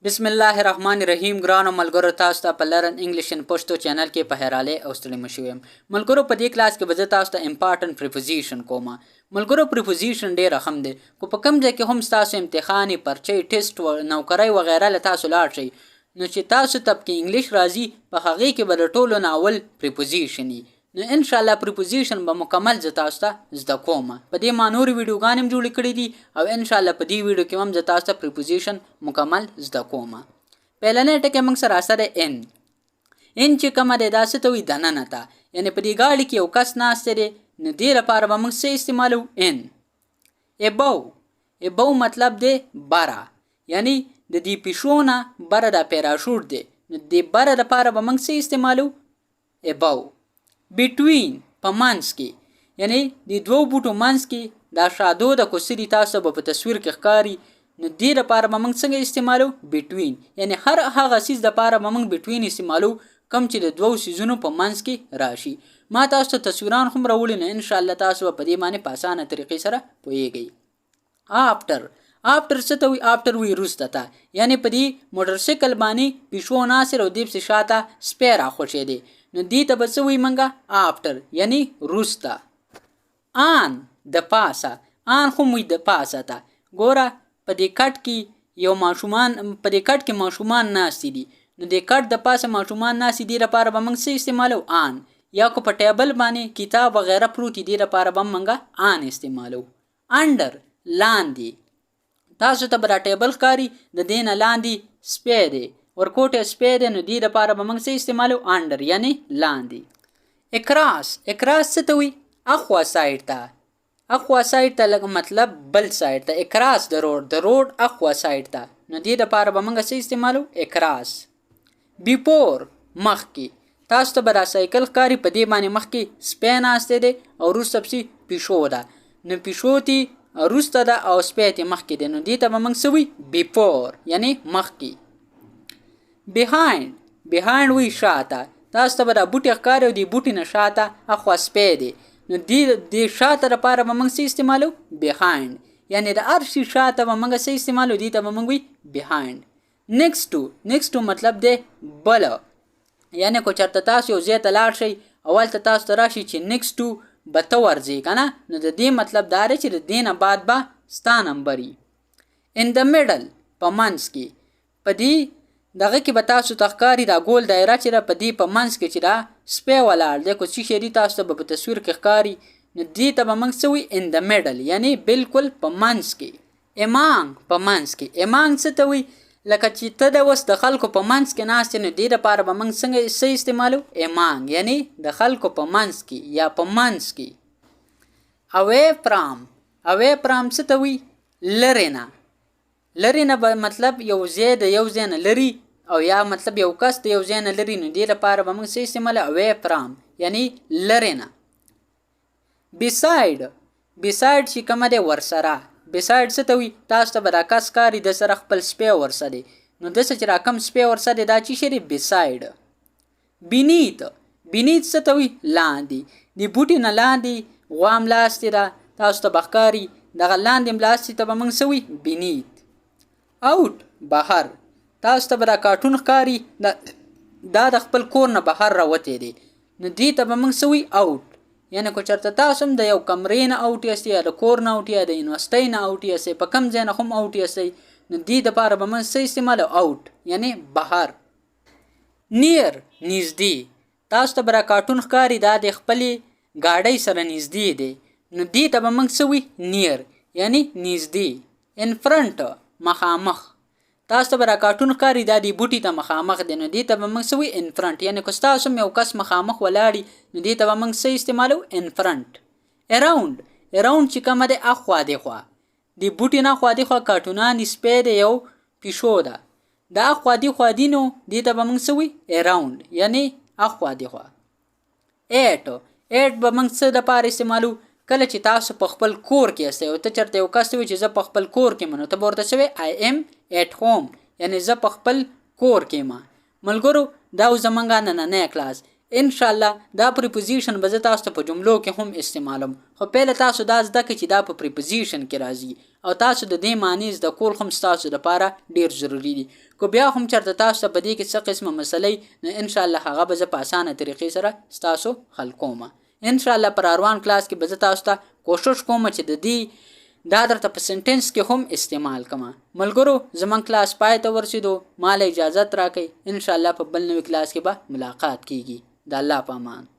بسم الله الرحمن الرحیم. ګرانو ملګرو، تاسو ته په لرن انګلیش ان پښتو چینل کې په هراله او ستړي مشو یم. ملګرو، په دې کلاس کې به زه تاسو ته امپورټنت پریپوزیشن کوم. ملګرو، پریپوزیشن ډېر اهم دی، خو په کوم ځای کې هم تاسو امتحان، پرچې، ټیسټ او نوکری وغیرہ له تاسو لاړ شئ، نو چې تاسو ته کې انګلیش راځي، په هغه کې به د ټولو ناول پریپوزیشن وي. نو ان شاء الله پریپوزیشن به مکمل زه تاسو ته زده کوم. په دې ما نور ویډیوګان هم جوړ کړي دي او ان شاء الله په دې ویډیو کې هم زه تاسو ته پریپوزیشن مکمل زده کوم. پهلنی ټکی موږ سره سره ان چې کومه دی دا څه ته وایي دننه ته، یعنې په دې ګاډي کې یو کس ناستی دی، نو دې لپاره به موږ څه استعمالو؟ ان. ابو مطلب دی بره، یعنی د دې پیشو نه بره دا پیراشوټ دی، نو د بره لپاره به موږ څه استعمالو؟ ابو. بټوین په منځ کې، یعنی د دوو بوټو منځ کې دا شادو د کوسري تاسو به په تصویر کې ښکاري، نو دې لپاره به موږ څنګه استعمالو؟ بټوین. یعنی هر هغه څیز لپاره به موږ بټوین استعمالو کوم چې د دوو څیزونو په منځ کې راشي. ما تاسو ته تصویران هم راوړي، نو ان شاء الله تاسو به په دې باندې په اسانه طریقې سره پوهیږئ. آفټر څه ته وایي؟ آفټر وایي وروسته ته، یعنی په دې موټرسایکل باندې پیشو ناست او دې پسې شاته سپی راخوښېدی، نو دې ته به څه وایي موږ؟ آفټر، یعنی وروسته. آن د پاسه، آن هم وایي د پاسه ته. ګوره په دې کټ کې ماشومان ناستې دي، نو د کټ د پاسه ماشومان ناستې دي لپاره به موږ څه استعمالو؟ آن. یا که په ټیبل باندې کتاب وغیره پروت دي لپاره به موږ آن استعمالو. انډر لاندې، تاسو ته به دا ټیبل ښکاري، د دې نه لاندې سپی دی، ورکوټی سپی دی، نو دې لپاره به موږ څه استعمالو؟ انډر، یعنی لاندې. اکراس څه ته وایي؟ اخوا سایډ ته. اخوا سایډ ته لکه مطلب بل سایډ ته. اکراس د روډ اخوا سایډ ته، نو دې لپاره به موږ څه استعمالو؟ اکراس. بیفور مخکې، تاسو ته به دا سایکل ښکاري، په دې باندې مخکې سپی ناستی دی او وروسته پسې پیشو ده، نو پیشو تې وروسته ده او سپی تې مخکې دی، نو دې ته به موږ څه وایي؟ بیفور، یعنی مخکې. بیهایند وایي شاته، تاسو ته به دا بوټي ښکاري او دې بوټي نه شاته اخوا سپی دی، نو دې شاته لپاره به موږ څه استعمالو؟ بیهایند، یعنی د هر شي شاته به موږ څه استعمالو؟ دې ته به موږ وایي بیهایند. نیکسټ مطلب دی بله، یعنی که چېرته تاسو یو ځای ته لاړ شئ او هلته تاسو ته راشي چې نیکسټ به ته ورځې که نه، نو د دې مطلب دا دی چې د دې نه بعد به ستا نمبر وي. ان د میډل په منځ کې، په دې دغه کې به تاسو ته ښکاري دا ګول دایره چې ده، په دې په منځ کې چې دا سپی ولاړ دی، که څه شی دي تاسو ته به په تصویر کې ښکاري، نو دې ته به موږ څه وایي؟ ان د میډل، یعنی بالکل په منځ کې. امانګ په منځ کې. امانګ څه ته وایي؟ لکه چې ته د اوس د خلکو په منځ کې ناست یې، نو دې لپاره به موږ څنګه څه استعمالو؟ امانګ، یعنی د خلکو په منځ کې یا په منځ کې. اوی فرام څه ته وایي؟ لرې نه به مطلب یو ځای د یو ځای نه لري، او یا مطلب یو کس د یو ځای نه لري، نو دې لپاره به موږ څه استعمالو؟ اوی فرام، یعنی لرې نه. بیسایډ چې کومه دی ورسره. بیسایډ څه ته وایي؟ تاسو ته به دا کس ښکاري، د سره خپل سپی ورسه دی، نو داسې چې را کوم سپی ورسه دی دا چې شی دی؟ بیسایډ. بینیت څه ته وایي؟ لاندې. د بوټي نه لاندې غوا ملاستې ده، تاسو ته به ښکاري، دغه لاندې ملاستې ته به موږ څه وایي؟ بینیت. اوټ بهر، تاسو ته به دا کارټون ښکاري، دا د خپل کور نه بهر راوتی دی، نو دې ته به موږ څه وایي؟ اوټ. یعنی که چېرته تاسو هم د یو کمرې نه اوټ یاستئ، یا د کور نه اوټ، یا د یونیورسټۍ نه اوټ یاستئ، په کوم ځای نه هم اوټ یاستئ، نو دې دپاره به موږ څه استعمالو؟ اوټ، یعنی بهر. نیر نږدې، تاسو ته به دا کارټون ښکاري، دا د خپلې ګاډۍ سره نږدې دی، نو دې ته به موږ څه وایي؟ نیر، یعنی نږدې. ان فرنټ مخامخ، تاسو ته به دا کارټون ښکاري، دا د بوټي ته مخامخ دی، نو دې ته به موږ څه وایي؟ ان فرنټ، یعنی که ستاسو هم یو کس مخامخ ولاړي، نو دې ته به موږ څه استعمالو؟ ان فرنټ. اراوند چې کومه دی اخوا دېخوا، د بوټي نه اخوا دېخوا کارټونان دي، سپی دی، یو پیشو ده، دا اخوا دېخوا دي، نو دې ته به موږ څه وایي؟ اراوند، یعنی اخوا دېخوا. ایټ به موږ څه دپاره استعمالو؟ کله چې تاسو په خپل کور کې یاستئ او ته چېرته یو کس ته وایي چې زه په خپل کور کې یم، نو ته به ورته څه وایې؟ آی ایم ایټ هوم، یعنی زه په خپل کور کې یم. ملګرو، دا و زموږ نننی کلاس. ان شاء الله دا پریپوزیشن به زه تاسو ته په جملو کې هم استعمالوم، خو پیله تاسو دا زده کړئ چې دا په پریپوزیشن کې راځي او تاسو د دې معنی زده کول هم ستاسو لپاره ډیر ضروری دي. کو بیا هم چېرته تاسو ته په دې کې څه قسمه مسلې نو ان شاء الله هغه به زه په اسانه طریقې سره ستاسو حل کوم. ان شاء الله پر روان کلاس کې به زه تاسو ته کوشش کوم چې د دې دا درته په سنټنس کې هم استعمال کما. ملګرو زمون کلاس پای ته ورسېدو، مال اجازه راکئ. ان شاء الله په بل نوې کلاس کې به ملاقات کیږي. د الله په امان.